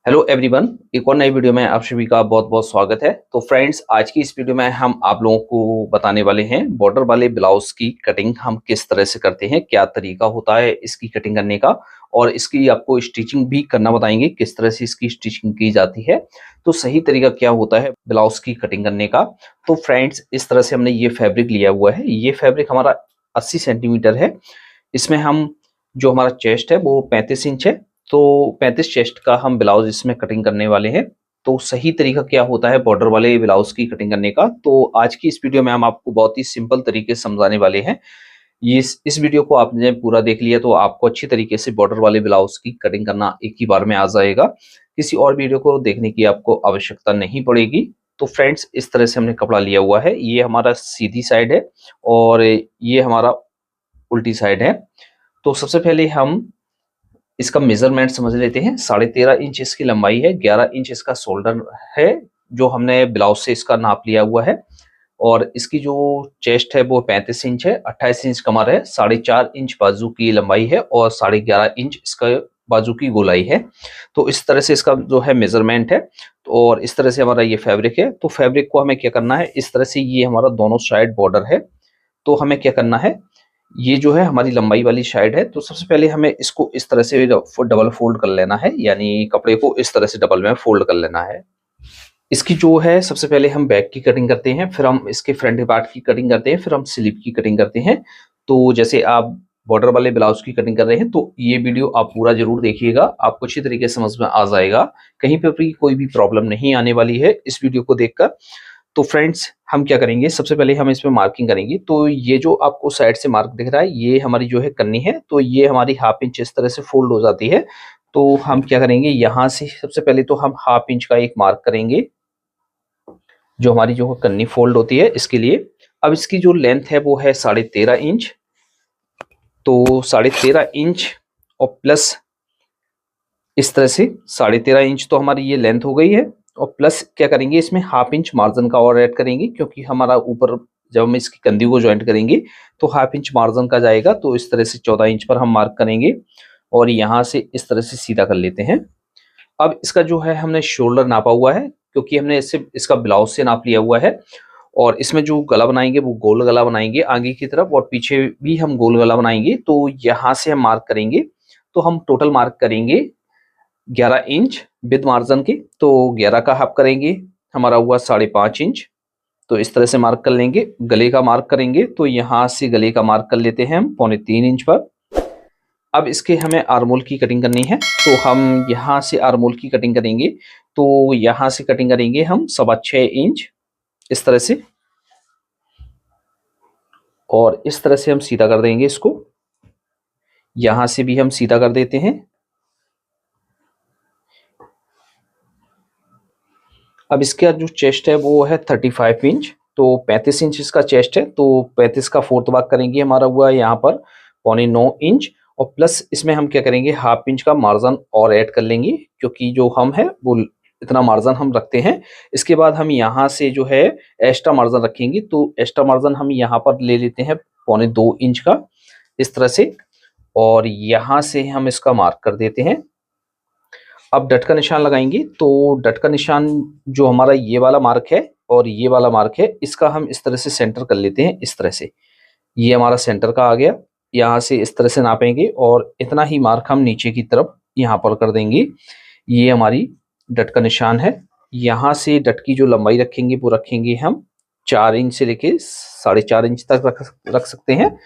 Hello everyone, एक और नई वीडियो में आप सभी का बहुत बहुत स्वागत है। तो फ्रेंड्स, आज की इस वीडियो में हम आप लोगों को बताने वाले हैं बॉर्डर वाले ब्लाउज की कटिंग हम किस तरह से करते हैं, क्या तरीका होता है इसकी कटिंग करने का, और इसकी आपको स्टिचिंग भी करना बताएंगे किस तरह से इसकी स्टिचिंग की जाती है। तो सही तरीका क्या होता है ब्लाउज की कटिंग करने का। तो फ्रेंड्स, इस तरह से हमने ये फैब्रिक लिया हुआ है। ये फैब्रिक हमारा 80 सेंटीमीटर है। इसमें हम जो हमारा चेस्ट है वो 35 इंच है। तो 35 चेस्ट का हम ब्लाउज इसमें कटिंग करने वाले हैं। तो सही तरीका क्या होता है बॉर्डर वाले ब्लाउज की कटिंग करने का, तो आज की इस वीडियो में हम आपको बहुत ही सिंपल तरीके से समझाने वाले हैं। ये इस वीडियो को आपने पूरा देख लिया तो आपको अच्छी तरीके से बॉर्डर वाले ब्लाउज की कटिंग करना एक ही बार में आ जाएगा। किसी और वीडियो को देखने की आपको आवश्यकता नहीं पड़ेगी। तो फ्रेंड्स, इस तरह से हमने कपड़ा लिया हुआ है। ये हमारा सीधी साइड है और ये हमारा उल्टी साइड है। तो सबसे पहले हम इसका मेजरमेंट समझ लेते हैं। 13.5 इंच इसकी लंबाई है, 11 इंच इसका शोल्डर है जो हमने ब्लाउज से इसका नाप लिया हुआ है। और इसकी जो चेस्ट है वो 35 इंच है, 28 इंच कमर है, 4.5 इंच बाजू की लंबाई है और 11.5 इंच इसका बाजू की गोलाई है। तो इस तरह से इसका जो है मेजरमेंट है। और इस तरह से हमारा ये फैब्रिक है। तो फैब्रिक को हमें क्या करना है, इस तरह से ये हमारा दोनों साइड बॉर्डर है। तो हमें क्या करना है, ये जो है हमारी लंबाई वाली साइड है। तो सबसे पहले हमें इसको इस तरह से डबल फोल्ड कर लेना है, यानी कपड़े को इस तरह से डबल में फोल्ड कर लेना है। इसकी जो है सबसे पहले हम बैक की कटिंग करते हैं, फिर हम इसके फ्रंट पार्ट की कटिंग करते हैं, फिर हम स्लीव की कटिंग करते हैं। तो जैसे आप बॉर्डर वाले ब्लाउज की कटिंग कर रहे हैं तो ये वीडियो आप पूरा जरूर देखिएगा, आपको अच्छी तरीके से समझ में आ जाएगा। कहीं पर भी कोई भी प्रॉब्लम नहीं आने वाली है इस वीडियो को देखकर। तो फ्रेंड्स, हम क्या करेंगे, सबसे पहले हम इसमें मार्किंग करेंगे। तो ये जो आपको साइड से मार्क दिख रहा है ये हमारी जो है कन्नी है। तो ये हमारी हाफ इंच इस तरह से फोल्ड हो जाती है। तो हम क्या करेंगे, यहाँ से सबसे पहले तो हम हाफ इंच का एक मार्क करेंगे जो हमारी जो कन्नी फोल्ड होती है इसके लिए। अब इसकी जो लेंथ है वो है 13.5 इंच। तो 13.5 इंच और प्लस इस तरह से 13.5 इंच तो हमारी ये लेंथ हो गई है। और प्लस क्या करेंगे, इसमें हाफ इंच मार्जिन का और ऐड करेंगे, क्योंकि हमारा ऊपर जब हम इसकी कंधी को ज्वाइंट करेंगे तो हाफ इंच मार्जिन का जाएगा। तो इस तरह से 14 इंच पर हम मार्क करेंगे और यहाँ से इस तरह से सीधा कर लेते हैं। अब इसका जो है हमने शोल्डर नापा हुआ है, क्योंकि हमने इससे इसका ब्लाउज से नाप लिया हुआ है। और इसमें जो गला बनाएंगे वो गोल गला बनाएंगे आगे की तरफ, और पीछे भी हम गोल गला बनाएंगे। तो यहाँ से हम मार्क करेंगे। तो हम टोटल मार्क करेंगे 11 इंच विद मार्जिन की। तो 11 का हाफ करेंगे, हमारा हुआ 5.5 इंच। तो इस तरह से मार्क कर लेंगे। गले का मार्क करेंगे तो यहाँ से गले का मार्क कर लेते हैं हम 3.25 इंच पर। अब इसके हमें आर्मोल की कटिंग करनी है। तो हम यहाँ से आर्मोल की कटिंग करेंगे। तो यहाँ से कटिंग करेंगे हम 6.25 इंच इस तरह से, और इस तरह से हम सीधा कर देंगे इसको। यहाँ से भी हम सीधा कर देते हैं। अब इसका जो चेस्ट है वो है 35 इंच। तो 35 इंच इसका चेस्ट है। तो 35 का फोर्थ भाग करेंगे, हमारा हुआ यहाँ पर 9.25 इंच। और प्लस इसमें हम क्या करेंगे, हाफ इंच का मार्जिन और ऐड कर लेंगे, क्योंकि जो हम है वो इतना मार्जिन हम रखते हैं। इसके बाद हम यहाँ से जो है एक्स्ट्रा मार्जिन रखेंगे। तो एक्स्ट्रा मार्जिन हम यहाँ पर ले लेते हैं 2.25 इंच का इस तरह से, और यहाँ से हम इसका मार्क कर देते हैं। अब डट का निशान लगाएंगे। तो डट का निशान जो हमारा ये वाला मार्क है और ये वाला मार्क है, इसका हम इस तरह से सेंटर कर लेते हैं इस तरह से। ये हमारा सेंटर का आ गया। यहाँ से इस तरह से नापेंगे और इतना ही मार्क हम नीचे की तरफ यहाँ पर कर देंगे। ये हमारी डट का निशान है। यहाँ से डट की जो लंबाई रखेंगे वो रखेंगे हम 4 इंच से लेके 4.5 इंच तक रख सकते हैं।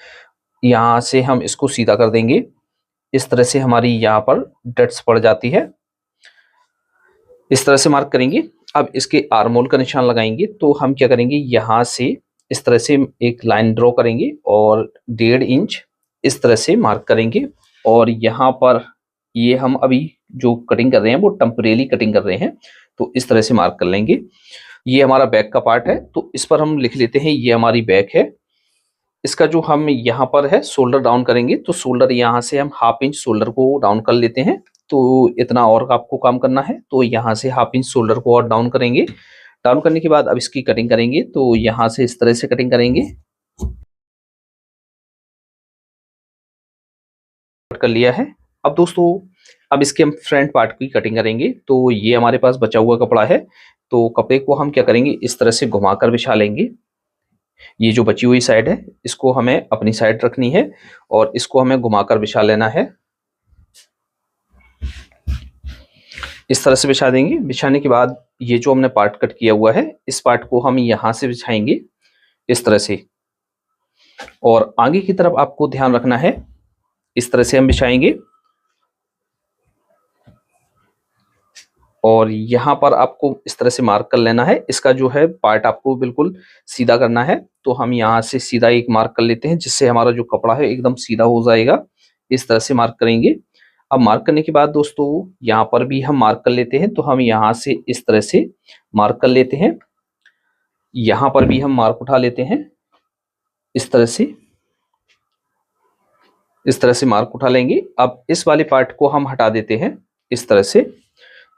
यहाँ से हम इसको सीधा कर देंगे। इस तरह से हमारी यहाँ पर डट्स पड़ जाती है। इस तरह से मार्क करेंगे। अब इसके आर्मोल का निशान लगाएंगे। तो हम क्या करेंगे, यहाँ से इस तरह से एक लाइन ड्रॉ करेंगे और 1.5 इंच इस तरह से मार्क करेंगे। और यहाँ पर ये हम अभी जो कटिंग कर रहे हैं वो टेम्परेरी कटिंग कर रहे हैं। तो इस तरह से मार्क कर लेंगे। ये हमारा बैक का पार्ट है। तो इस पर हम लिख लेते हैं ये हमारी बैक है। इसका जो हम यहाँ पर है शोल्डर डाउन करेंगे। तो शोल्डर यहाँ से हम हाफ इंच शोल्डर को डाउन कर लेते हैं। तो इतना और आपको काम करना है। तो यहाँ से हाफ इंच शोल्डर को और डाउन करेंगे। डाउन करने के बाद अब इसकी कटिंग करेंगे। तो यहाँ से इस तरह से कटिंग करेंगे। कर लिया है। अब दोस्तों, अब इसके हम फ्रंट पार्ट की कटिंग करेंगे। तो ये हमारे पास बचा हुआ कपड़ा है, तो कपड़े को हम क्या करेंगे, इस तरह से घुमाकर बिछा लेंगे। ये जो बची हुई साइड है इसको हमें अपनी साइड रखनी है और इसको हमें घुमाकर बिछा लेना है। इस तरह से बिछा देंगे। बिछाने के बाद ये जो हमने पार्ट कट किया हुआ है, इस पार्ट को हम यहां से बिछाएंगे इस तरह से, और आगे की तरफ आपको ध्यान रखना है, इस तरह से हम बिछाएंगे और यहां पर आपको इस तरह से मार्क कर लेना है। इसका जो है पार्ट आपको बिल्कुल सीधा करना है, तो हम यहां से सीधा एक मार्क कर लेते हैं, जिससे हमारा जो कपड़ा है एकदम सीधा हो जाएगा। इस तरह से मार्क करेंगे। अब मार्क करने के बाद दोस्तों यहाँ पर भी हम मार्क कर लेते हैं, तो हम यहाँ से इस तरह से मार्क कर लेते हैं। यहाँ पर भी हम मार्क उठा लेते हैं इस तरह से, इस तरह से मार्क उठा लेंगे। अब इस वाले पार्ट को हम हटा देते हैं इस तरह से।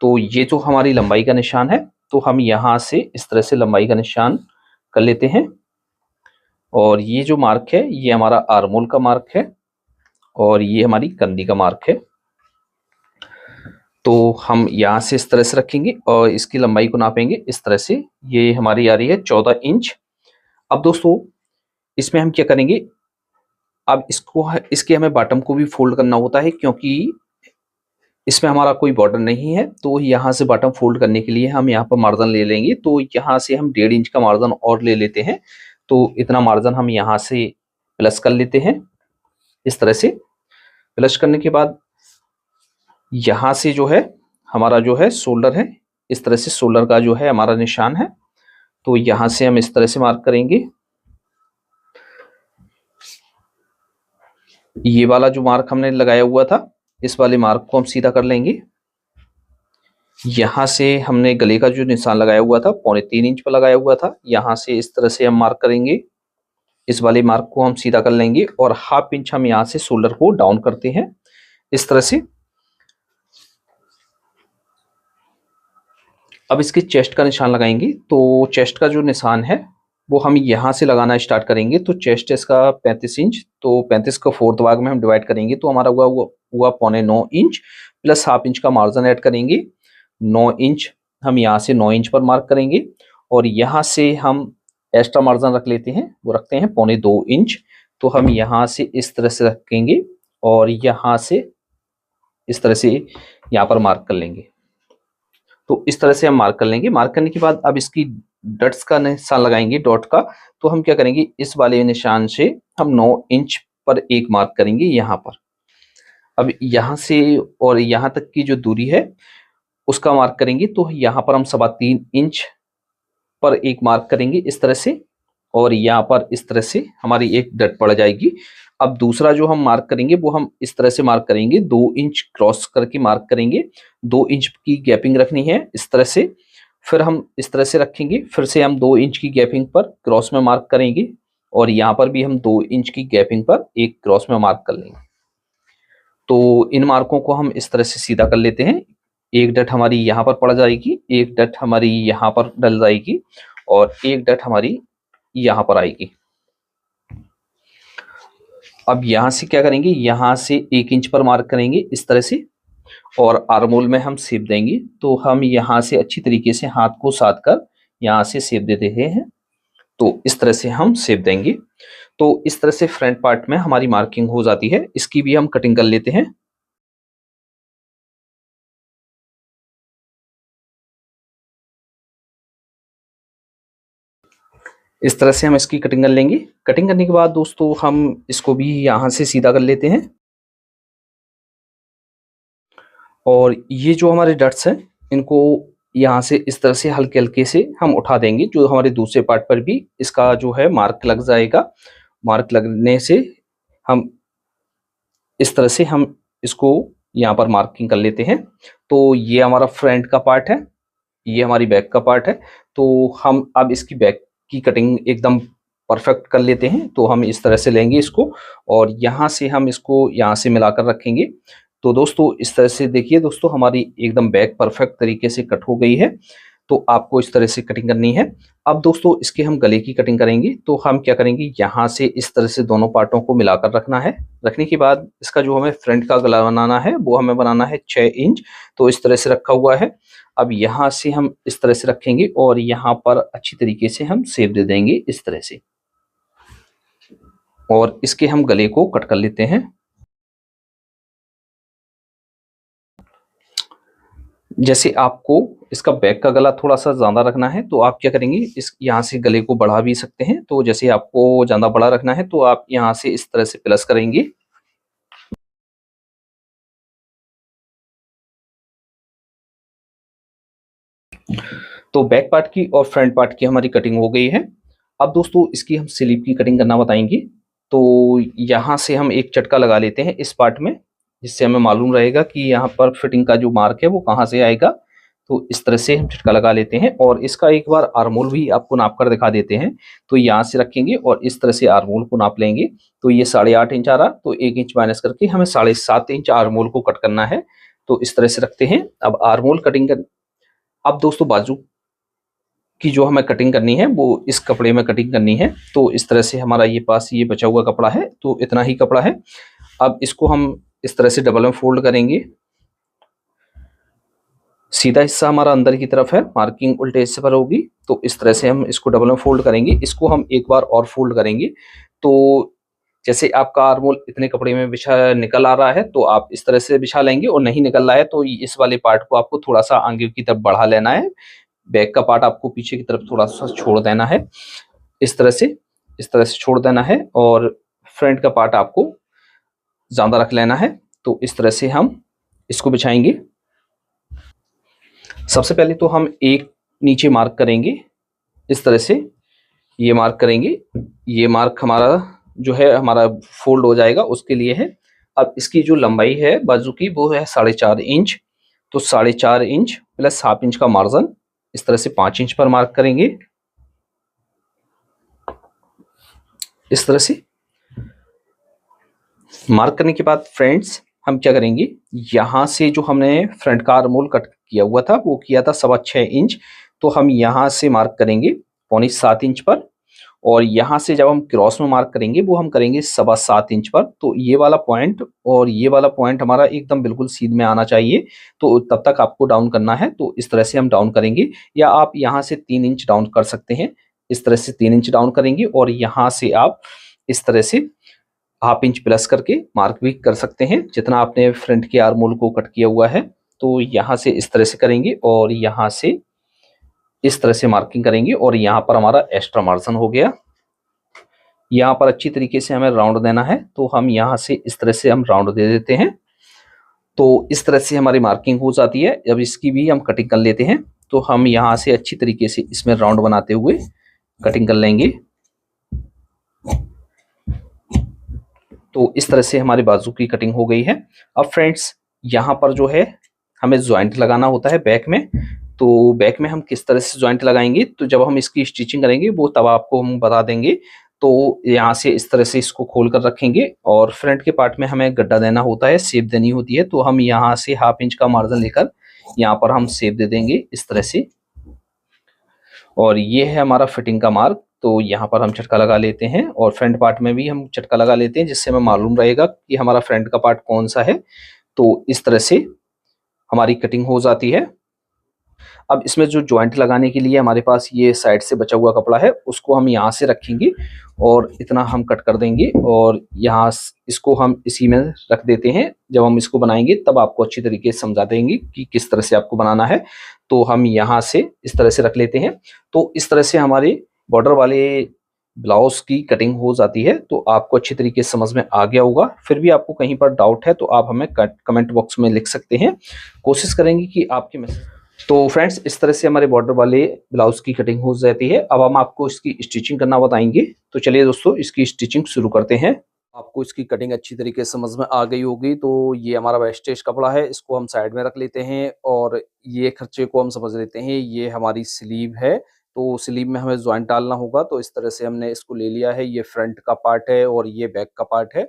तो ये जो हमारी लंबाई का निशान है, तो हम यहाँ से इस तरह से लंबाई का निशान कर लेते हैं। और ये जो मार्क है ये हमारा आर्मोल का मार्क है और ये हमारी कंधी का मार्क है। तो हम यहाँ से इस तरह से रखेंगे और इसकी लंबाई को नापेंगे इस तरह से। ये हमारी आ रही है 14 इंच। अब दोस्तों इसमें हम क्या करेंगे, अब इसके हमें बॉटम को भी फोल्ड करना होता है, क्योंकि इसमें हमारा कोई बॉर्डर नहीं है। तो यहाँ से बॉटम फोल्ड करने के लिए हम यहाँ पर मार्जिन ले लेंगे। तो यहाँ से हम 1.5 इंच का मार्जिन और ले लेते हैं। तो इतना मार्जिन हम यहाँ से प्लस कर लेते हैं इस तरह से। प्लस करने के बाद यहाँ से जो है हमारा जो है शोल्डर है, इस तरह से शोल्डर का जो है हमारा निशान है। तो यहाँ से हम इस तरह से मार्क करेंगे। ये वाला जो मार्क हमने लगाया हुआ था, इस वाले मार्क को हम सीधा कर लेंगे। यहाँ से हमने गले का जो निशान लगाया हुआ था 3.25 इंच पर लगाया हुआ था, यहाँ से इस तरह से हम मार्क करेंगे। इस वाले मार्क को हम सीधा कर लेंगे और 1/2 इंच हम यहाँ से शोल्डर को डाउन करते हैं इस तरह से। अब इसके चेस्ट का निशान लगाएंगे। तो चेस्ट का जो निशान है वो हम यहाँ से लगाना स्टार्ट करेंगे। तो चेस्ट इसका 35 इंच, तो 35 को 4th भाग में हम डिवाइड करेंगे, तो हमारा हुआ 9.25 इंच प्लस 1/2 इंच का मार्जिन ऐड करेंगे। 9 इंच हम यहाँ से 9 इंच पर मार्क करेंगे और यहाँ से हम एक्स्ट्रा मार्जिन रख लेते हैं, वो रखते हैं 2.25 इंच। तो हम यहाँ से इस तरह से रखेंगे और यहाँ से इस तरह से यहाँ पर मार्क कर लेंगे। तो इस तरह से हम मार्क कर लेंगे। मार्क करने के बाद अब इसकी डट्स का निशान लगाएंगे, डॉट का। तो हम क्या करेंगे, इस वाले निशान से हम 9 इंच पर एक मार्क करेंगे यहाँ पर। अब यहाँ से और यहाँ तक की जो दूरी है उसका मार्क करेंगे। तो यहाँ पर हम 3.25 इंच पर एक मार्क करेंगे इस तरह से, और यहाँ पर इस तरह से हमारी एक डट पड़ जाएगी। अब दूसरा जो हम मार्क करेंगे वो हम इस तरह से मार्क करेंगे, 2 इंच क्रॉस करके मार्क करेंगे। 2 इंच की गैपिंग रखनी है इस तरह से। फिर हम इस तरह से रखेंगे, फिर से हम 2 इंच की गैपिंग पर क्रॉस में मार्क करेंगे और यहाँ पर भी हम 2 इंच की गैपिंग पर एक क्रॉस में मार्क कर लेंगे। तो इन मार्कों को हम इस तरह से सीधा कर लेते हैं। एक डट हमारी यहाँ पर पड़ जाएगी, एक डट हमारी यहाँ पर डल जाएगी और एक डट हमारी यहाँ पर आएगी। अब यहाँ से क्या करेंगे, यहाँ से 1 इंच पर मार्क करेंगे इस तरह से और आर्मोल में हम शेप देंगे। तो हम यहाँ से अच्छी तरीके से हाथ को साध कर यहाँ से शेप दे देते हैं। तो इस तरह से हम शेप देंगे। तो इस तरह से फ्रंट पार्ट में हमारी मार्किंग हो जाती है। इसकी भी हम कटिंग कर लेते हैं। इस तरह से हम इसकी कटिंग कर लेंगे। कटिंग करने के बाद दोस्तों हम इसको भी यहाँ से सीधा कर लेते हैं और ये जो हमारे डट्स हैं इनको यहाँ से इस तरह से हल्के हल्के से हम उठा देंगे, जो हमारे दूसरे पार्ट पर भी इसका जो है मार्क लग जाएगा। मार्क लगने से हम इस तरह से हम इसको यहाँ पर मार्किंग कर लेते हैं। तो ये हमारा फ्रंट का पार्ट है, ये हमारी बैक का पार्ट है। तो हम अब इसकी बैक की कटिंग एकदम परफेक्ट कर लेते हैं। तो हम इस तरह से लेंगे इसको और यहाँ से हम इसको यहाँ से मिलाकर रखेंगे। तो दोस्तों इस तरह से देखिए दोस्तों, हमारी एकदम बैक परफेक्ट तरीके से कट हो गई है। तो आपको इस तरह से कटिंग करनी है। अब दोस्तों इसके हम गले की कटिंग करेंगे, तो हम क्या करेंगे, यहाँ से इस तरह से दोनों पार्टों को मिलाकर रखना है। रखने के बाद इसका जो हमें फ्रंट का गला बनाना है वो हमें बनाना है 6 इंच, तो इस तरह से रखा हुआ है। अब यहाँ से हम इस तरह से रखेंगे और यहाँ पर अच्छी तरीके से हम शेप दे देंगे इस तरह से, और इसके हम गले को कट कर लेते हैं। जैसे आपको इसका बैक का गला थोड़ा सा ज्यादा रखना है तो आप क्या करेंगे, इस यहाँ से गले को बढ़ा भी सकते हैं। तो जैसे आपको ज्यादा बड़ा रखना है तो आप यहाँ से इस तरह से प्लस करेंगे। तो बैक पार्ट की और फ्रंट पार्ट की हमारी कटिंग हो गई है। अब दोस्तों इसकी हम स्लीव की कटिंग करना बताएंगे। तो यहाँ से हम एक चटका लगा लेते हैं इस पार्ट में, जिससे हमें मालूम रहेगा कि यहाँ पर फिटिंग का जो मार्क है वो कहाँ से आएगा। तो इस तरह से हम झटका लगा लेते हैं और इसका एक बार आर्मोल भी आपको नाप कर दिखा देते हैं। तो यहाँ से रखेंगे और इस तरह से आर्मोल को नाप लेंगे। तो ये 8.5 इंच आ रहा, तो 1 इंच माइनस करके हमें 7.5 इंच आर्मोल को कट करना है। तो इस तरह से रखते हैं। अब आर्मोल कटिंग कर, अब दोस्तों बाजू की जो हमें कटिंग करनी है वो इस कपड़े में कटिंग करनी है। तो इस तरह से हमारा ये पास ये बचा हुआ कपड़ा है, तो इतना ही कपड़ा है। अब इसको हम इस तरह से डबल में फोल्ड करेंगे। सीधा हिस्सा हमारा अंदर की तरफ है, मार्किंग उल्टे हिस्से पर होगी। तो इस तरह से हम इसको डबल में फोल्ड करेंगे। इसको हम एक बार और फोल्ड करेंगे। तो जैसे आपका आर्मोल इतने कपड़े में बिछा निकल आ रहा है तो आप इस तरह से बिछा लेंगे, और नहीं निकल रहा है तो इस वाले पार्ट को आपको थोड़ा सा आगे की तरफ बढ़ा लेना है। बैक का पार्ट आपको पीछे की तरफ थोड़ा सा छोड़ देना है, इस तरह से, इस तरह से छोड़ देना है। और फ्रंट का पार्ट आपको ज्यादा रख लेना है। तो इस तरह से हम इसको बिछाएंगे। सबसे पहले तो हम एक नीचे मार्क करेंगे इस तरह से, ये मार्क करेंगे। ये मार्क हमारा जो है हमारा फोल्ड हो जाएगा उसके लिए है। अब इसकी जो लंबाई है बाजू की वो है 4.5 इंच। तो 4.5 इंच प्लस हाफ इंच का मार्जिन, इस तरह से 5 इंच पर मार्क करेंगे इस तरह से। मार्क करने के बाद फ्रेंड्स हम क्या करेंगे, यहाँ से जो हमने फ्रंट का आर्मोल कट किया हुआ था वो किया था 6.25 इंच। तो हम यहाँ से मार्क करेंगे 6.25 इंच पर, और यहाँ से जब हम क्रॉस में मार्क करेंगे वो हम करेंगे 7.25 इंच पर। तो ये वाला पॉइंट और ये वाला पॉइंट हमारा एकदम बिल्कुल सीध में आना चाहिए। तो तब तक आपको डाउन करना है। तो इस तरह से हम डाउन करेंगे, या आप यहाँ से 3 इंच डाउन कर सकते हैं। इस तरह से 3 इंच डाउन करेंगे और यहाँ से आप इस तरह से हाफ इंच प्लस करके मार्क भी कर सकते हैं जितना आपने फ्रंट के आर्मोल को कट किया हुआ है। तो यहाँ से इस तरह से करेंगे और यहाँ से इस तरह से मार्किंग करेंगे, और यहाँ पर हमारा एक्स्ट्रा मार्जिन हो गया। यहाँ पर अच्छी तरीके से हमें राउंड देना है, तो हम यहाँ से इस तरह से हम राउंड दे देते हैं। तो इस तरह से हमारी मार्किंग हो जाती है। अब इसकी भी हम कटिंग कर लेते हैं। तो हम यहाँ से अच्छी तरीके से इसमें राउंड बनाते हुए कटिंग कर लेंगे। तो इस तरह से हमारी बाजू की कटिंग हो गई है। अब फ्रेंड्स यहाँ पर जो है हमें ज्वाइंट लगाना होता है बैक में। तो बैक में हम किस तरह से ज्वाइंट लगाएंगे, तो जब हम इसकी स्टिचिंग करेंगे वो तब आपको हम बता देंगे। तो यहाँ से इस तरह से इसको खोल कर रखेंगे, और फ्रंट के पार्ट में हमें गड्ढा देना होता है, शेप देनी होती है। तो हम यहाँ से हाफ इंच का मार्जिन लेकर यहाँ पर हम शेप दे देंगे इस तरह से, और ये है हमारा फिटिंग का मार्क। तो यहाँ पर हम चटका लगा लेते हैं, और फ्रंट पार्ट में भी हम चटका लगा लेते हैं, जिससे हमें मालूम रहेगा कि हमारा फ्रंट का पार्ट कौन सा है। तो इस तरह से हमारी कटिंग हो जाती है। अब इसमें जो जॉइंट लगाने के लिए हमारे पास ये साइड से बचा हुआ कपड़ा है उसको हम यहाँ से रखेंगे और इतना हम कट कर देंगे, और यहाँ इसको हम इसी में रख देते हैं। जब हम इसको बनाएंगे तब आपको अच्छी तरीके से समझा देंगे कि किस तरह से आपको बनाना है। तो हम यहाँ से इस तरह से रख लेते हैं। तो इस तरह से हमारे बॉर्डर वाले ब्लाउज की कटिंग हो जाती है। तो आपको अच्छी तरीके से समझ में आ गया होगा। फिर भी आपको कहीं पर डाउट है तो आप हमें कमेंट बॉक्स में लिख सकते हैं, कोशिश करेंगे कि आपके मैसेज। तो फ्रेंड्स इस तरह से हमारे बॉर्डर वाले ब्लाउज की कटिंग हो जाती है। अब हम आपको इसकी स्टिचिंग करना बताएंगे। तो चलिए दोस्तों इसकी स्टिचिंग शुरू करते हैं। आपको इसकी कटिंग अच्छी तरीके से समझ में आ गई होगी। तो ये हमारा वेस्टेज कपड़ा है, इसको हम साइड में रख लेते हैं, और ये खर्चे को हम समझ लेते हैं। ये हमारी स्लीव है, तो स्लीव में हमें ज्वाइंट डालना होगा। तो इस तरह से हमने इसको ले लिया है। ये फ्रंट का पार्ट है और ये बैक का पार्ट है।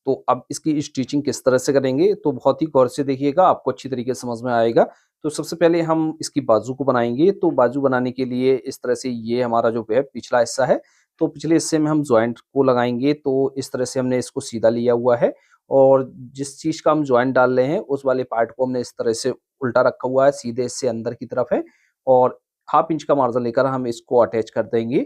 तो अब इसकी स्टिचिंग किस तरह से करेंगे तो बहुत ही गौर से देखिएगा, आपको अच्छी तरीके से समझ में आएगा। तो सबसे पहले हम इसकी बाजू को बनाएँगे, तो बाजू बनाने के लिए इस तरह से ये हमारा जो है पिछला हिस्सा है, तो पिछले हिस्से में हम जॉइंट को लगाएँगे, तो इस तरह से हमने इसको सीधा लिया हुआ है और जिस चीज़ का हम जॉइंट डाल रहे हैं, उस वाले पार्ट को हमने इस तरह से उल्टा रखा हुआ है, सीधे इससे अंदर की तरफ है और हाफ इंच का मार्जिन लेकर हम इसको अटैच कर देंगे।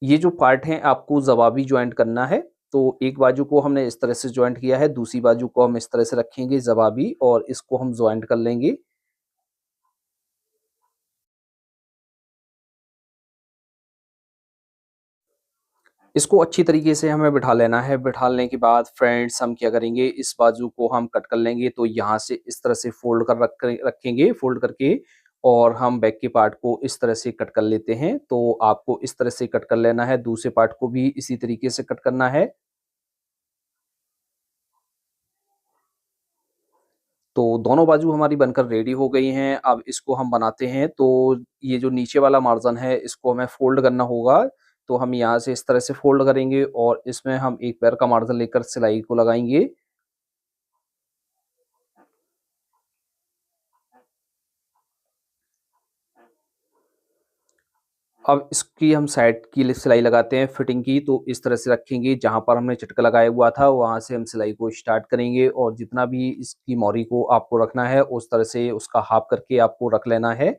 ये जो पार्ट है आपको ज़वाबी जॉइंट करना है, तो एक बाजू को हमने इस तरह से जॉइंट किया है, दूसरी बाजू को हम इस तरह से रखेंगे ज़वाबी और इसको हम जॉइंट कर लेंगे। इसको अच्छी तरीके से हमें बिठा लेना है, बिठाने के बाद फ्रेंड्स हम क्या करेंगे, इस बाजू को हम कट कर लेंगे, तो यहाँ से इस तरह से फ़ोल्ड कर रखेंगे, फ़ोल्ड करके और हम बैक के पार्ट को इस तरह से कट कर लेते हैं। तो आपको इस तरह से कट कर लेना है, दूसरे पार्ट को भी इसी तरीके से कट करना है। तो दोनों बाजू हमारी बनकर रेडी हो गई हैं, अब इसको हम बनाते हैं। तो ये जो नीचे वाला मार्जिन है, इसको हमें फ़ोल्ड करना होगा, तो हम यहाँ से इस तरह से फ़ोल्ड करेंगे और इसमें हम एक पैर का मार्जिन लेकर सिलाई को लगाएँगे। अब इसकी हम साइड की सिलाई लगाते हैं फिटिंग की, तो इस तरह से रखेंगे, जहाँ पर हमने चटका लगाया हुआ था वहाँ से हम सिलाई को स्टार्ट करेंगे और जितना भी इसकी मोरी को आपको रखना है उस तरह से उसका हाफ करके आपको रख लेना है।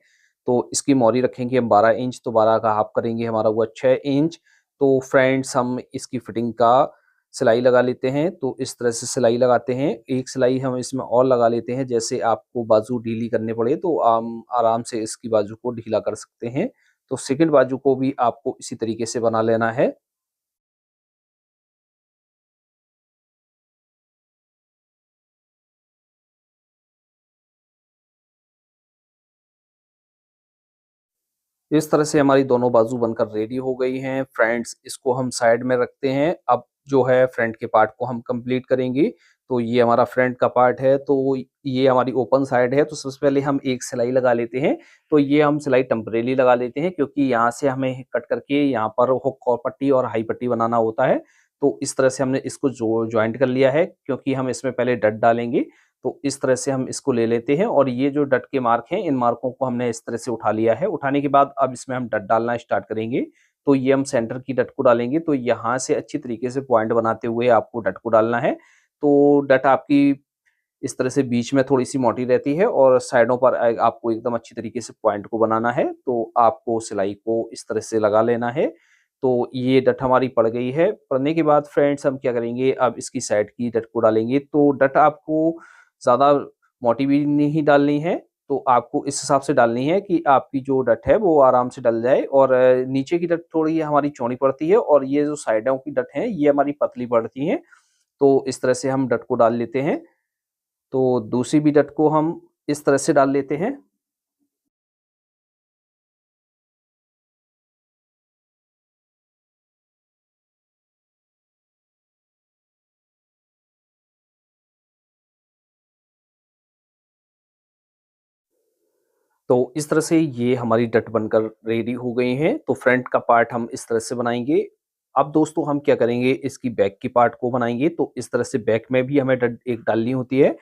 तो इसकी मोरी रखेंगे हम 12 इंच, तो 12 का हाफ करेंगे हमारा हुआ 6 इंच। तो फ्रेंड्स हम इसकी फिटिंग का सिलाई लगा लेते हैं, तो इस तरह से सिलाई लगाते हैं। एक सिलाई हम इसमें और लगा लेते हैं, जैसे आपको बाजू ढीली करनी पड़े तो आराम से इसकी बाजू को ढीला कर सकते हैं। तो सेकंड बाजू को भी आपको इसी तरीके से बना लेना है। इस तरह से हमारी दोनों बाजू बनकर रेडी हो गई हैं। फ्रेंड्स इसको हम साइड में रखते हैं। अब जो है फ्रंट के पार्ट को हम कंप्लीट करेंगे। तो ये हमारा फ्रंट का पार्ट है, तो ये हमारी ओपन साइड है, तो सबसे पहले हम एक सिलाई लगा लेते हैं। तो ये हम सिलाई टेम्परेरी लगा लेते हैं, क्योंकि यहाँ से हमें कट करके यहाँ पर हुक और पट्टी और हाई पट्टी बनाना होता है। तो इस तरह से हमने इसको जॉइंट कर लिया है, क्योंकि हम इसमें पहले डट डालेंगे। तो इस तरह से हम इसको ले लेते हैं और ये जो डट के मार्क हैं, इन मार्कों को हमने इस तरह से उठा लिया है। उठाने के बाद अब इसमें हम डट डालना स्टार्ट करेंगे। तो ये हम सेंटर की डट को डालेंगे, तो यहाँ से अच्छी तरीके से पॉइंट बनाते हुए आपको डट को डालना है। तो डट आपकी इस तरह से बीच में थोड़ी-सी मोटी रहती है और साइडों पर आपको एकदम अच्छी तरीके से पॉइंट को बनाना है। तो आपको सिलाई को इस तरह से लगा लेना है। तो ये डट हमारी पड़ गई है। पड़ने के बाद फ्रेंड्स हम क्या करेंगे, अब इसकी साइड की डट को डालेंगे। तो डट आपको ज़्यादा मोटी भी नहीं डालनी है, तो आपको इस हिसाब से डालनी है कि आपकी जो डट है वो आराम से डल जाए और नीचे की डट थोड़ी हमारी चौड़ी पड़ती है और ये जो साइडों की डट हैं, ये हमारी पतली पड़ती हैं। तो इस तरह से हम डट को डाल लेते हैं। तो दूसरी भी डट को हम इस तरह से डाल लेते हैं। तो इस तरह से ये हमारी डट बनकर रेडी हो गई हैं। तो फ्रंट का पार्ट हम इस तरह से बनाएँगे। अब दोस्तों हम क्या करेंगे, इसकी बैक की पार्ट को बनाएँगे। तो इस तरह से बैक में भी हमें डट एक डालनी होती है।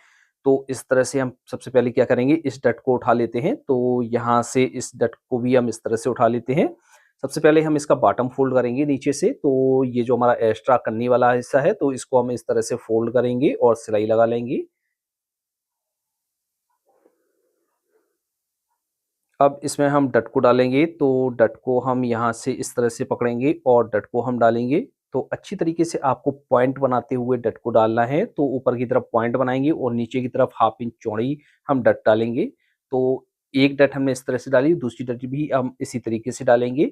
तो इस तरह से हम सबसे पहले क्या करेंगे, इस डट को उठा लेते हैं। तो यहाँ से इस डट को भी हम इस तरह से उठा लेते हैं। सबसे पहले हम इसका बॉटम फ़ोल्ड करेंगे नीचे से। तो ये जो हमारा एक्स्ट्रा कन्नी वाला हिस्सा है, तो इसको हम इस तरह से फ़ोल्ड करेंगे और सिलाई लगा लेंगे। अब इसमें हम डट को डालेंगे, तो डट को हम यहाँ से इस तरह से पकड़ेंगे और डट को हम डालेंगे। तो अच्छी तरीके से आपको पॉइंट बनाते हुए डट को डालना है। तो ऊपर की तरफ पॉइंट बनाएँगे और नीचे की तरफ हाफ इंच चौड़ी हम डट डालेंगे। तो एक डट हमने इस तरह से डाली, दूसरी डट भी हम इसी तरीके से डालेंगे।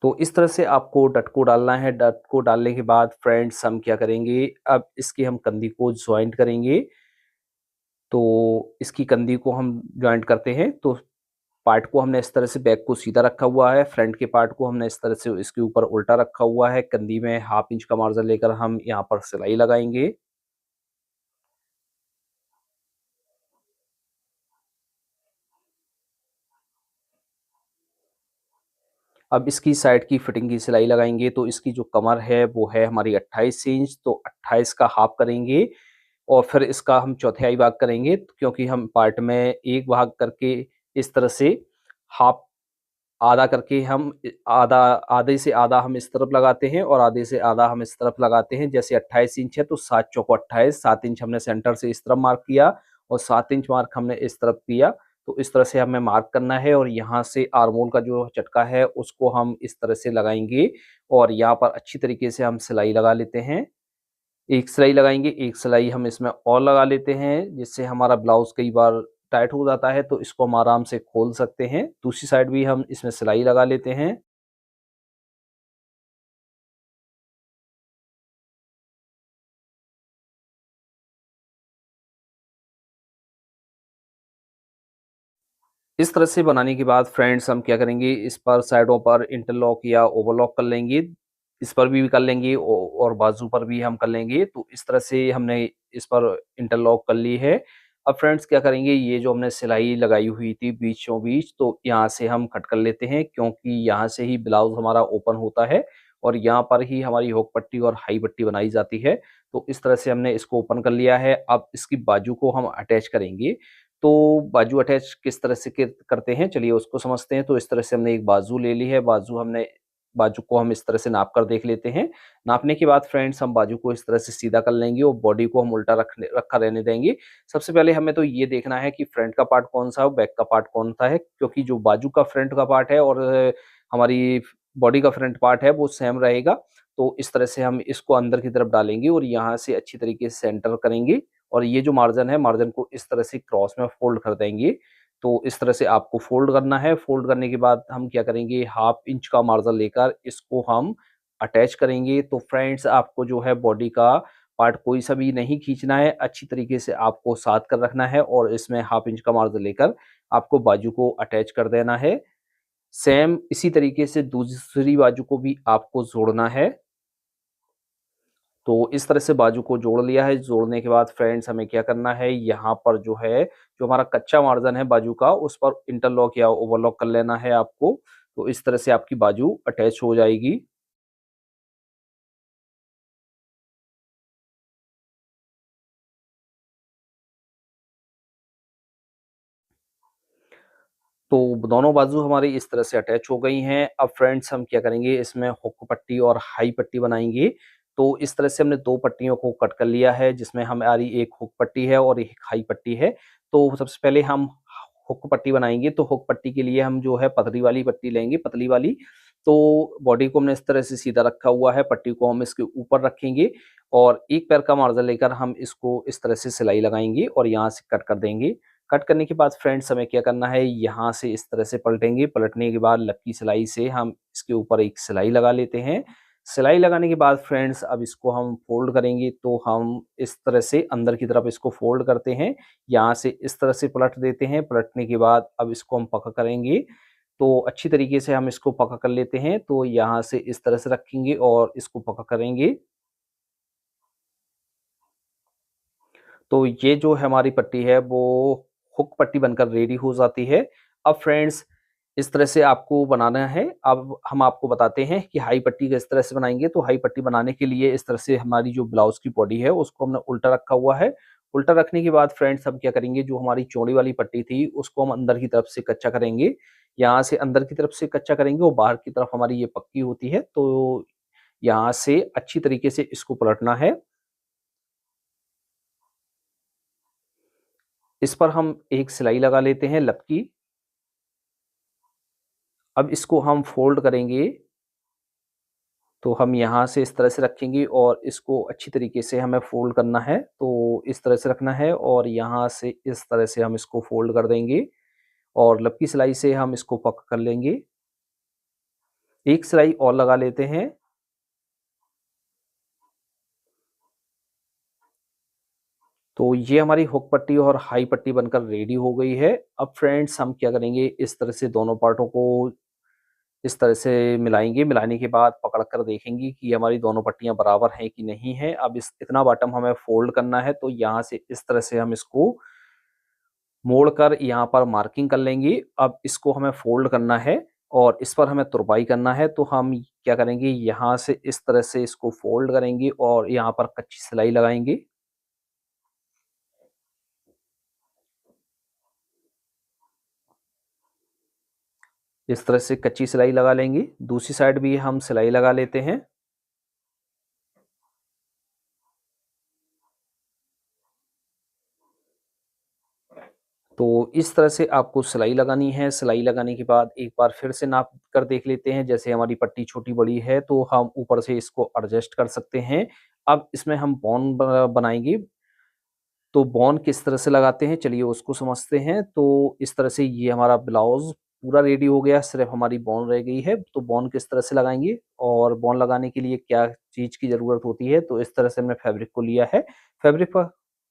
तो इस तरह से आपको डट को डालना है। डट को डालने के बाद फ्रेंड्स हम क्या करेंगे, अब इसकी हम कंधी को जॉइंट करेंगे। तो इसकी कंधी को हम जॉइंट करते हैं। तो पार्ट को हमने इस तरह से बैक को सीधा रखा हुआ है, फ्रंट के पार्ट को हमने इस तरह से इसके ऊपर उल्टा रखा हुआ है। कंधी में हाफ इंच का मार्जिन लेकर हम यहाँ पर सिलाई लगाएँगे। अब इसकी साइड की फिटिंग की सिलाई लगाएंगे। तो इसकी जो कमर है वो है हमारी 28 इंच, तो 28 का हाफ करेंगे और फिर इसका हम चौथाई भाग करेंगे, क्योंकि हम पार्ट में एक भाग करके इस तरह से हाफ आधा करके हम आधा, आधे से आधा हम इस तरफ लगाते हैं और आधे से आधा हम इस तरफ लगाते हैं। जैसे 28 इंच है तो 7 चौको 28, 7 इंच हमने सेंटर से इस तरफ मार्क किया और 7 इंच मार्क हमने इस तरफ किया। तो इस तरह से हमें मार्क करना है और यहाँ से आर्मोल का जो चटका है उसको हम इस तरह से लगाएंगे और यहाँ पर अच्छी तरीके से हम सिलाई लगा लेते हैं। एक सिलाई लगाएंगे, एक सिलाई हम इसमें और लगा लेते हैं, जिससे हमारा ब्लाउज कई बार टाइट हो जाता है तो इसको हम आराम से खोल सकते हैं। दूसरी साइड भी हम इसमें सिलाई लगा लेते हैं। इस तरह से बनाने के बाद फ्रेंड्स हम क्या करेंगे, इस पर साइडों पर इंटरलॉक या ओवरलॉक कर लेंगे। इस पर भी कर लेंगे और बाजू पर भी हम कर लेंगे। तो इस तरह से हमने इस पर इंटरलॉक कर ली है। अब फ्रेंड्स क्या करेंगे, ये जो हमने सिलाई लगाई हुई थी बीचों बीच, तो यहाँ से हम कट कर लेते हैं, क्योंकि यहाँ से ही ब्लाउज हमारा ओपन होता है और यहाँ पर ही हमारी हुक पट्टी और हाई पट्टी बनाई जाती है। तो इस तरह से हमने इसको ओपन कर लिया है। अब इसकी बाजू को हम अटैच करेंगे। तो बाजू अटैच किस तरह से करते हैं, चलिए उसको समझते हैं। तो इस तरह से हमने एक बाजू ले ली है। बाजू को हम इस तरह से नाप कर देख लेते हैं। नापने के बाद फ्रेंड्स हम बाजू को इस तरह से सीधा कर लेंगे और बॉडी को हम उल्टा रखा रहने देंगे। सबसे पहले हमें तो ये देखना है कि फ्रंट का पार्ट कौन सा है और बैक का पार्ट कौन सा है, क्योंकि जो बाजू का फ्रंट का पार्ट है और हमारी बॉडी का फ्रंट पार्ट है वो सेम रहेगा। तो इस तरह से हम इसको अंदर की तरफ डालेंगे और यहाँ से अच्छी तरीके से सेंटर करेंगे और ये जो मार्जिन है, मार्जिन को इस तरह से क्रॉस में फोल्ड कर देंगे। तो इस तरह से आपको फोल्ड करना है। फोल्ड करने के बाद हम क्या करेंगे, हाफ इंच का मार्जिन लेकर इसको हम अटैच करेंगे। तो फ्रेंड्स आपको जो है बॉडी का पार्ट कोई सा भी नहीं खींचना है, अच्छी तरीके से आपको साथ कर रखना है और इसमें हाफ इंच का मार्जिन लेकर आपको बाजू को अटैच कर देना है। सेम इसी तरीके से दूसरी बाजू को भी आपको जोड़ना है। तो इस तरह से बाजू को जोड़ लिया है। जोड़ने के बाद फ्रेंड्स हमें क्या करना है, यहाँ पर जो है, जो हमारा कच्चा मार्जिन है बाजू का, उस पर इंटरलॉक या ओवरलॉक कर लेना है आपको। तो इस तरह से आपकी बाजू अटैच हो जाएगी। तो दोनों बाजू हमारी इस तरह से अटैच हो गई हैं। अब फ्रेंड्स हम क्या करेंगे, इसमें हुक पट्टी और हाई पट्टी बनाएँगे। तो इस तरह से हमने 2 पट्टियों को कट कर लिया है, जिसमें हमारी एक हुक पट्टी है और एक हाई पट्टी है। तो सबसे पहले हम हुक पट्टी बनाएँगे। तो हुक पट्टी के लिए हम जो है पतली वाली पट्टी लेंगे, पतली वाली। तो बॉडी को हमने इस तरह से सीधा रखा हुआ है, पट्टी को हम इसके ऊपर रखेंगे और एक पैर का मार्जिन लेकर हम इसको इस तरह से सिलाई लगाएँगे और यहाँ से कट कर देंगे। कट करने के बाद फ्रेंड्स हमें क्या करना है, यहाँ से इस तरह से पलटेंगे। पलटने के बाद लक्की सिलाई से हम इसके ऊपर एक सिलाई लगा लेते हैं। सिलाई लगाने के बाद फ्रेंड्स अब इसको हम फोल्ड करेंगे। तो हम इस तरह से अंदर की तरफ इसको फोल्ड करते हैं। यहाँ से इस तरह से पलट देते हैं। पलटने के बाद अब इसको हम पक्का करेंगे। तो अच्छी तरीके से हम इसको पक्का कर लेते हैं। तो यहाँ से इस तरह से रखेंगे और इसको पक्का करेंगे। तो ये जो हमारी पट्टी है वो हुक पट्टी बनकर रेडी हो जाती है। अब फ्रेंड्स इस तरह से आपको बनाना है। अब हम आपको बताते हैं कि हाई पट्टी किस तरह से बनाएँगे। तो हाई पट्टी बनाने के लिए इस तरह से हमारी जो ब्लाउज़ की बॉडी है उसको हमने उल्टा रखा हुआ है। उल्टा रखने के बाद फ्रेंड्स हम क्या करेंगे, जो हमारी चौड़ी वाली पट्टी थी उसको हम अंदर की तरफ से कच्चा करेंगे। यहाँ से अंदर की तरफ से कच्चा करेंगे और बाहर की तरफ हमारी ये पक्की होती है। तो यहाँ से अच्छी तरीके से इसको पलटना है। इस पर हम एक सिलाई लगा लेते हैं लपकी। अब इसको हम फ़ोल्ड करेंगे। तो हम यहाँ से इस तरह से रखेंगे और इसको अच्छी तरीके से हमें फ़ोल्ड करना है। तो इस तरह से रखना है और यहाँ से इस तरह से हम इसको फ़ोल्ड कर देंगे और लपकी सिलाई से हम इसको पक्का कर लेंगे। एक सिलाई और लगा लेते हैं। तो ये हमारी हुक पट्टी और हाई पट्टी बनकर रेडी हो गई है। अब फ्रेंड्स हम क्या करेंगे, इस तरह से दोनों पार्टों को इस तरह से मिलाएँगे। मिलाने के बाद पकड़ कर देखेंगे कि हमारी दोनों पट्टियाँ बराबर हैं कि नहीं हैं। अब इस इतना बॉटम हमें फ़ोल्ड करना है। तो यहाँ से इस तरह से हम इसको मोड़ कर यहाँ पर मार्किंग कर लेंगे। अब इसको हमें फ़ोल्ड करना है और इस पर हमें तुरपाई करना है। तो हम क्या करेंगे, यहाँ से इस तरह से इसको फोल्ड करेंगे और यहाँ पर कच्ची सिलाई लगाएंगे। इस तरह से कच्ची सिलाई लगा लेंगे। दूसरी साइड भी हम सिलाई लगा लेते हैं। तो इस तरह से आपको सिलाई लगानी है। सिलाई लगाने के बाद एक बार फिर से नाप कर देख लेते हैं। जैसे हमारी पट्टी छोटी बड़ी है तो हम ऊपर से इसको एडजस्ट कर सकते हैं। अब इसमें हम बॉन बनाएंगे। तो बॉन किस तरह से लगाते हैं, चलिए उसको समझते हैं। तो इस तरह से ये हमारा ब्लाउज पूरा रेडी हो गया, सिर्फ हमारी बॉन रह गई है। तो बॉन किस तरह से लगाएंगे और बॉन लगाने के लिए क्या चीज़ की ज़रूरत होती है, तो इस तरह से हमने फैब्रिक को लिया है। फैब्रिक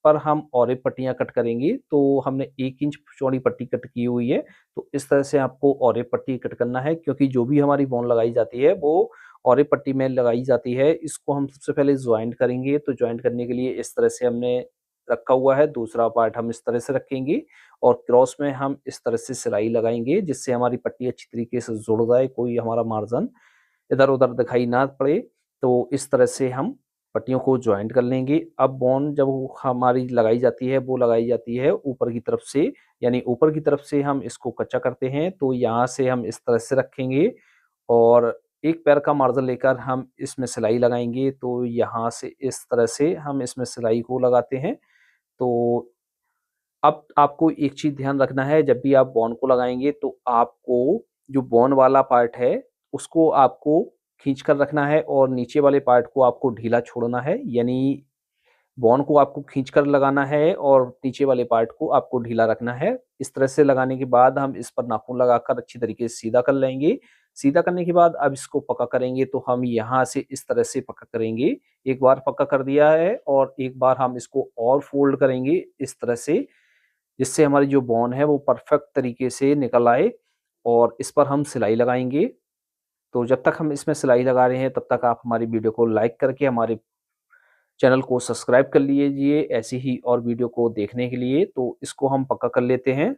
पर हम और एक पट्टियाँ कट करेंगे। तो हमने 1 इंच चौड़ी पट्टी कट की हुई है। तो इस तरह से आपको और एक पट्टी कट करना है, क्योंकि जो भी हमारी बॉन लगाई जाती है वो और एक पट्टी में लगाई जाती है। इसको हम सबसे पहले जॉइंट करेंगे। तो जॉइंट करने के लिए इस तरह से हमने रखा हुआ है। दूसरा पार्ट हम इस तरह से रखेंगे और क्रॉस में हम इस तरह से सिलाई लगाएँगे, जिससे हमारी पट्टी अच्छी तरीके से जुड़ जाए, कोई हमारा मार्जिन इधर-उधर दिखाई ना पड़े। तो इस तरह से हम पट्टियों को जॉइंट कर लेंगे। अब बॉन जब वो हमारी लगाई जाती है, वो लगाई जाती है ऊपर की तरफ से, यानी ऊपर की तरफ से हम इसको कच्चा करते हैं। तो यहाँ से हम इस तरह से रखेंगे और एक पैर का मार्जिन लेकर हम इसमें सिलाई लगाएँगे। तो यहाँ से इस तरह से हम इसमें सिलाई को लगाते हैं। तो अब आपको एक चीज़ ध्यान रखना है, जब भी आप बॉन को लगाएँगे तो आपको जो बॉन वाला पार्ट है, उसको आपको खींच कर रखना है और नीचे वाले पार्ट को आपको ढीला छोड़ना है। यानी बॉन को आपको खींच कर लगाना है और नीचे वाले पार्ट को आपको ढीला रखना है। इस तरह से लगाने के बाद हम इस पर नाखून लगाकर अच्छी तरीके से सीधा कर लेंगे। सीधा करने के बाद अब इसको पक्का करेंगे। तो हम यहाँ से इस तरह से पक्का करेंगे। एक बार पक्का कर दिया है और एक बार हम इसको और फ़ोल्ड करेंगे इस तरह से, जिससे हमारी जो बॉन है वो परफेक्ट तरीके से निकल आए और इस पर हम सिलाई लगाएँगे। तो जब तक हम इसमें सिलाई लगा रहे हैं, तब तक आप हमारी वीडियो को लाइक करके हमारे चैनल को सब्सक्राइब कर लीजिए ऐसी ही और वीडियो को देखने के लिए। तो इसको हम पक्का कर लेते हैं।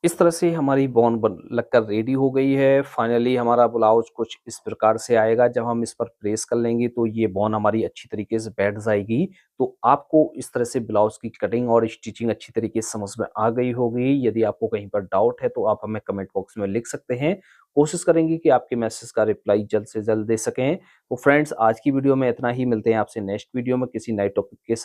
इस तरह से हमारी बॉन बन लगकर रेडी हो गई है। फाइनली हमारा ब्लाउज़ कुछ इस प्रकार से आएगा। जब हम इस पर प्रेस कर लेंगे तो ये बॉन हमारी अच्छी तरीके से बैठ जाएगी। तो आपको इस तरह से ब्लाउज़ की कटिंग और स्टिचिंग अच्छी तरीके से समझ में आ गई होगी। यदि आपको कहीं पर डाउट है तो आप हमें कमेंट बॉक्स में लिख सकते हैं। कोशिश करेंगे कि आपके मैसेज का रिप्लाई जल्द से जल्द दे सकें। तो फ्रेंड्स, आज की वीडियो में इतना ही। मिलते हैं आपसे नेक्स्ट वीडियो में किसी नए टॉपिक के साथ।